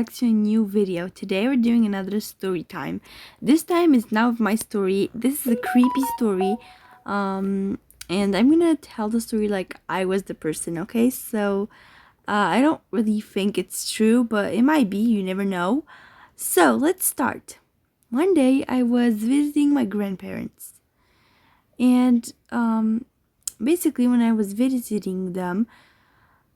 back to a new video. Today we're doing another story time. This time is now my story. This is a creepy story. Um and I'm gonna tell the story like I was the person, okay? So I don't really think it's true, but it might be, you never know. So let's start. One day I was visiting my grandparents. And basically when I was visiting them,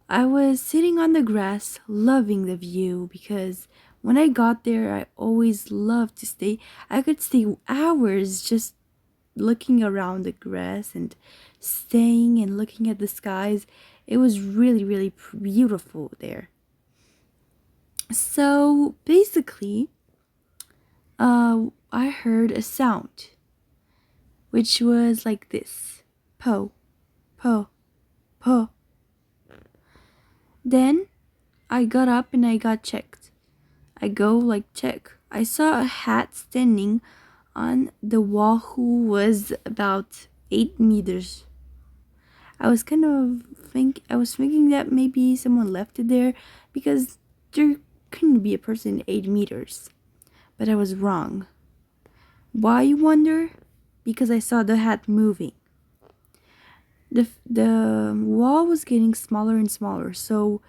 I was sitting on the grass, loving the view because when I got there, I always loved to stay. I could stay hours just looking around the grass and staying and looking at the skies. It was really, really beautiful there. So basically, I heard a sound, which was like this: po, po, po. Then I got up and I got checked. I go like check. I saw a hat standing on the wall who was about 8 meters. I was thinking that maybe someone left it there because there couldn't be a person 8 meters. But I was wrong. Why, you wonder? Because I saw the hat moving. The wall was getting smaller and smaller, so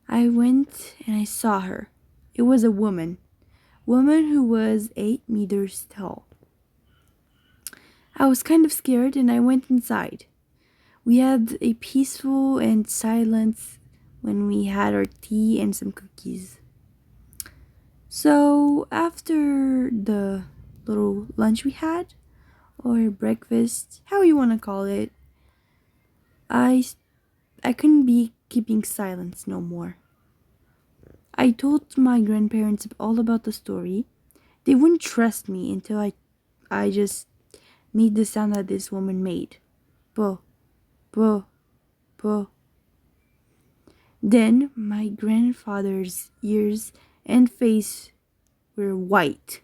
I went and I saw her. It was a woman who was 8 meters tall. I was kind of scared and I went inside. We had a peaceful and silence when we had our tea and some cookies. So after the little lunch we had, or breakfast, how you want to call it, I couldn't be keeping silence no more. I told my grandparents all about the story. They wouldn't trust me until I just made the sound that this woman made. Bo, bo, bo. Then my grandfather's ears and face were white.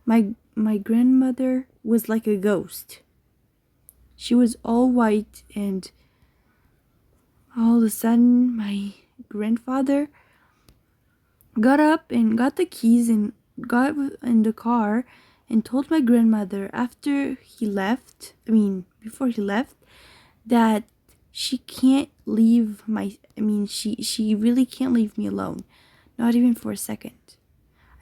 My grandmother was like a ghost. She was all white, and all of a sudden my grandfather got up and got the keys and got in the car and told my grandmother before he left, that she can't leave she really can't leave me alone, not even for a second.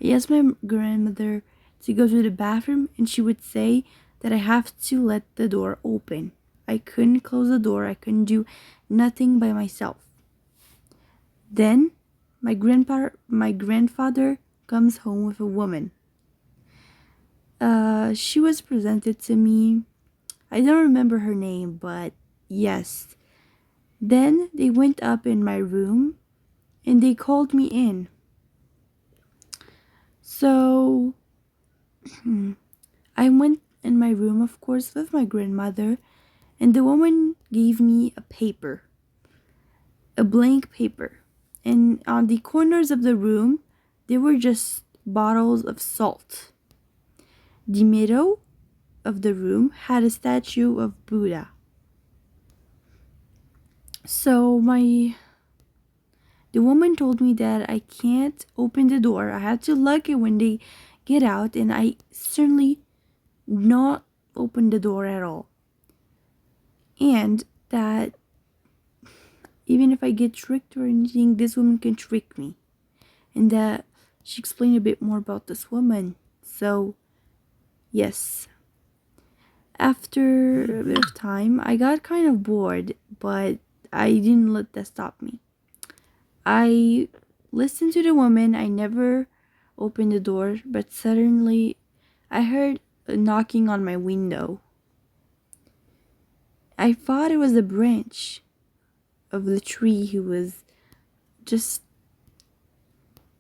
I asked my grandmother to go to the bathroom and she would say that I have to let the door open. I couldn't close the door, I couldn't do nothing by myself. Then my grandfather comes home with a woman. She was presented to me. I don't remember her name, but yes. Then they went up in my room and they called me in. So I went in my room, of course, with my grandmother, and the woman gave me a blank paper. And on the corners of the room, there were just bottles of salt. The middle of the room had a statue of Buddha. So the woman told me that I can't open the door. I had to lock it when they get out, and I certainly not open the door at all. And that even if I get tricked or anything, this woman can trick me. And that she explained a bit more about this woman. So, yes. After a bit of time, I got kind of bored, but I didn't let that stop me. I listened to the woman. I never opened the door, but suddenly I heard a knocking on my window. I thought it was a branch of the tree who was just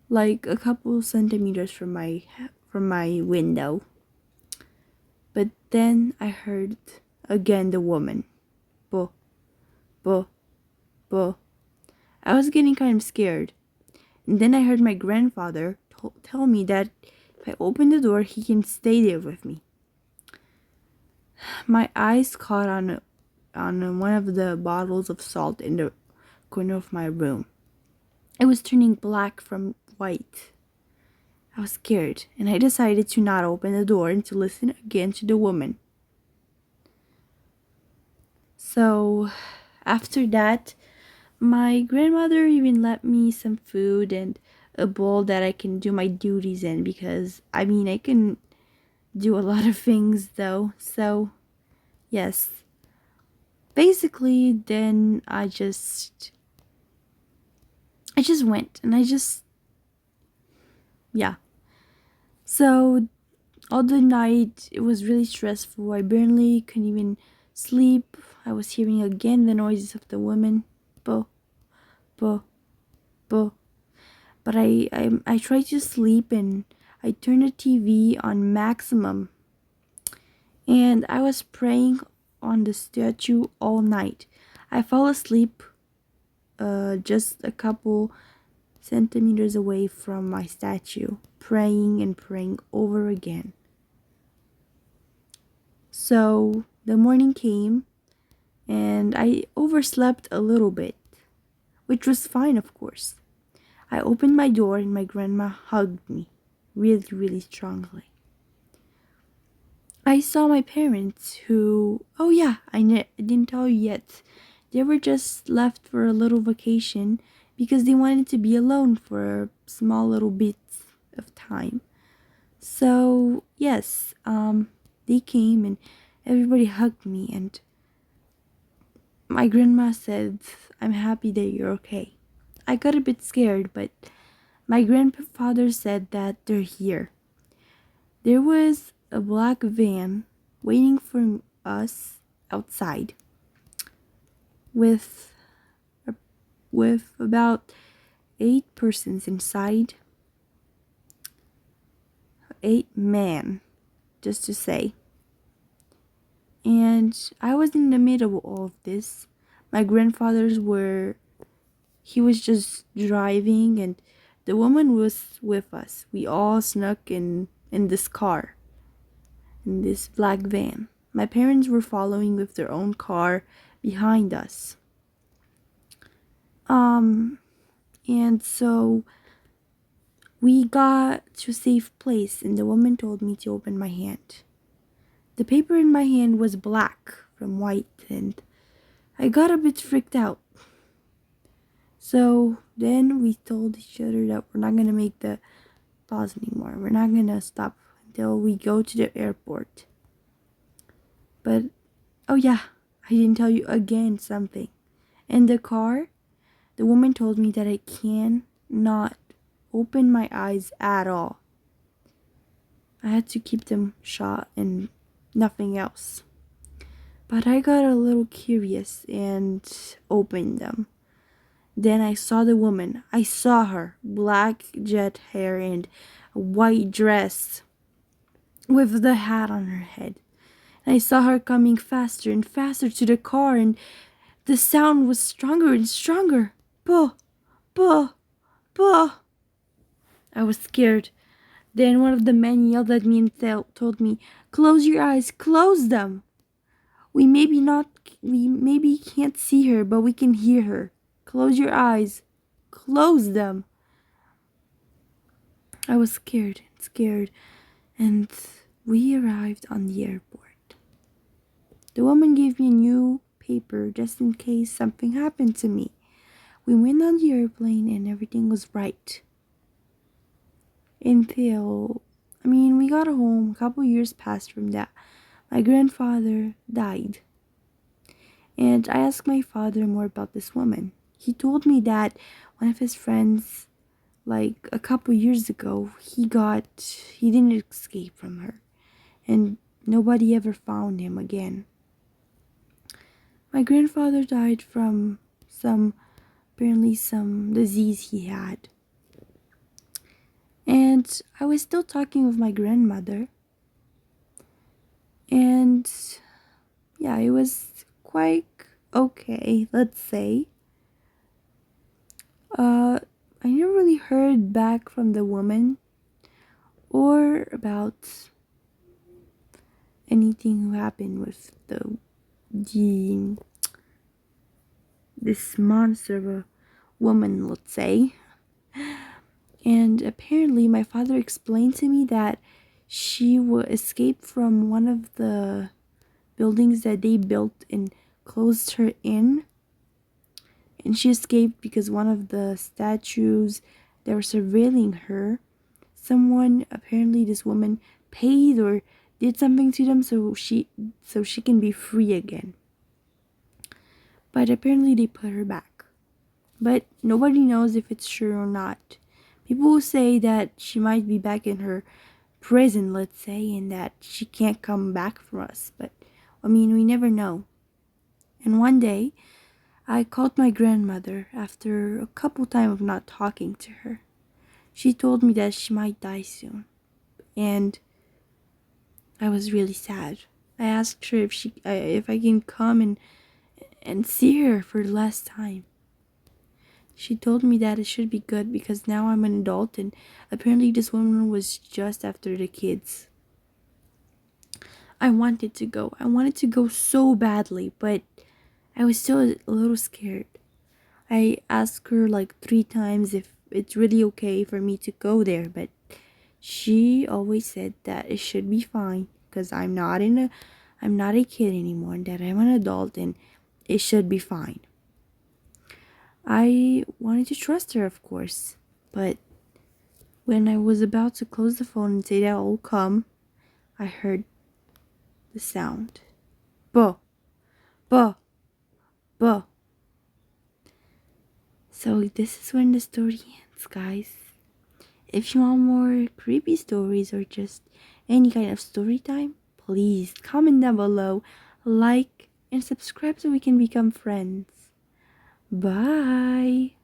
like a couple centimeters from my window. But then I heard again the woman. Bo, bo, bo. I was getting kind of scared. And then I heard my grandfather tell me that if I open the door, he can stay there with me. My eyes caught on one of the bottles of salt in the corner of my room. It was turning black from white. I was scared, and I decided to not open the door and to listen again to the woman. So, after that, my grandmother even let me some food and a bowl that I can do my duties in, because I can do a lot of things though. So, yes. Basically, then I just went, and yeah. So all the night it was really stressful. I barely could even sleep. I was hearing again the noises of the woman. Bo, bo, bo. But I tried to sleep, and I turned the TV on maximum, and I was praying on the statue all night. I fell asleep just a couple centimeters away from my statue, praying and praying over again. So the morning came, and I overslept a little bit, which was fine, of course. I opened my door, and my grandma hugged me really, really strongly. I saw my parents, who, oh yeah, I didn't tell you yet. They were just left for a little vacation because they wanted to be alone for small little bits of time. So, yes, they came, and everybody hugged me, and my grandma said, "I'm happy that you're okay." I got a bit scared, but my grandfather said that they're here. There was a black van waiting for us outside with with about 8 persons inside. 8 men, just to say. And I was in the middle of all of this. My grandfathers were He was just driving, and the woman was with us. We all snuck in this car, in this black van. My parents were following with their own car behind us. Um, and so we got to a safe place, and the woman told me to open my hand. The paper in my hand was black from white, and I got a bit freaked out. So then we told each other that we're not gonna make the pause anymore. We're not gonna stop until we go to the airport. But, oh yeah, I didn't tell you again something. In the car, the woman told me that I can not open my eyes at all. I had to keep them shut and nothing else. But I got a little curious and opened them. Then I saw the woman. I saw her, black jet hair and a white dress with the hat on her head. And I saw her coming faster and faster to the car, and the sound was stronger and stronger. Puh, puh, puh. I was scared. Then one of the men yelled at me and told me, "Close your eyes, close them. We maybe can't see her, but we can hear her. Close your eyes, close them." I was scared, and we arrived on the airport. The woman gave me a new paper just in case something happened to me. We went on the airplane, and everything was right. We got home. A couple years passed from that. My grandfather died. And I asked my father more about this woman. He told me that one of his friends, like a couple years ago, he didn't escape from her. And nobody ever found him again. My grandfather died from apparently some disease he had. And I was still talking with my grandmother. And yeah, it was quite okay, let's say. I never really heard back from the woman or about anything who happened with this monster of a woman, let's say. And apparently, my father explained to me that she escaped from one of the buildings that they built and closed her in. And she escaped because one of the statues that were surveilling her, someone, apparently this woman, paid or did something to them so she can be free again. But apparently they put her back. But nobody knows if it's true or not. People say that she might be back in her prison, let's say, and that she can't come back for us. But I mean, we never know. And one day, I called my grandmother after a couple times of not talking to her. She told me that she might die soon, and I was really sad. I asked her if I can come and see her for the last time. She told me that it should be good because now I'm an adult and apparently this woman was just after the kids. I wanted to go. I wanted to go so badly, but I was still a little scared. I asked her like 3 times if it's really okay for me to go there, but she always said that it should be fine because I'm not a kid anymore, and that I'm an adult and it should be fine. I wanted to trust her, of course, but when I was about to close the phone and say that I'll come, I heard the sound. Bo, bo, bo. So this is when the story ends, guys. If you want more creepy stories or just any kind of story time, please comment down below, like, and subscribe so we can become friends. Bye!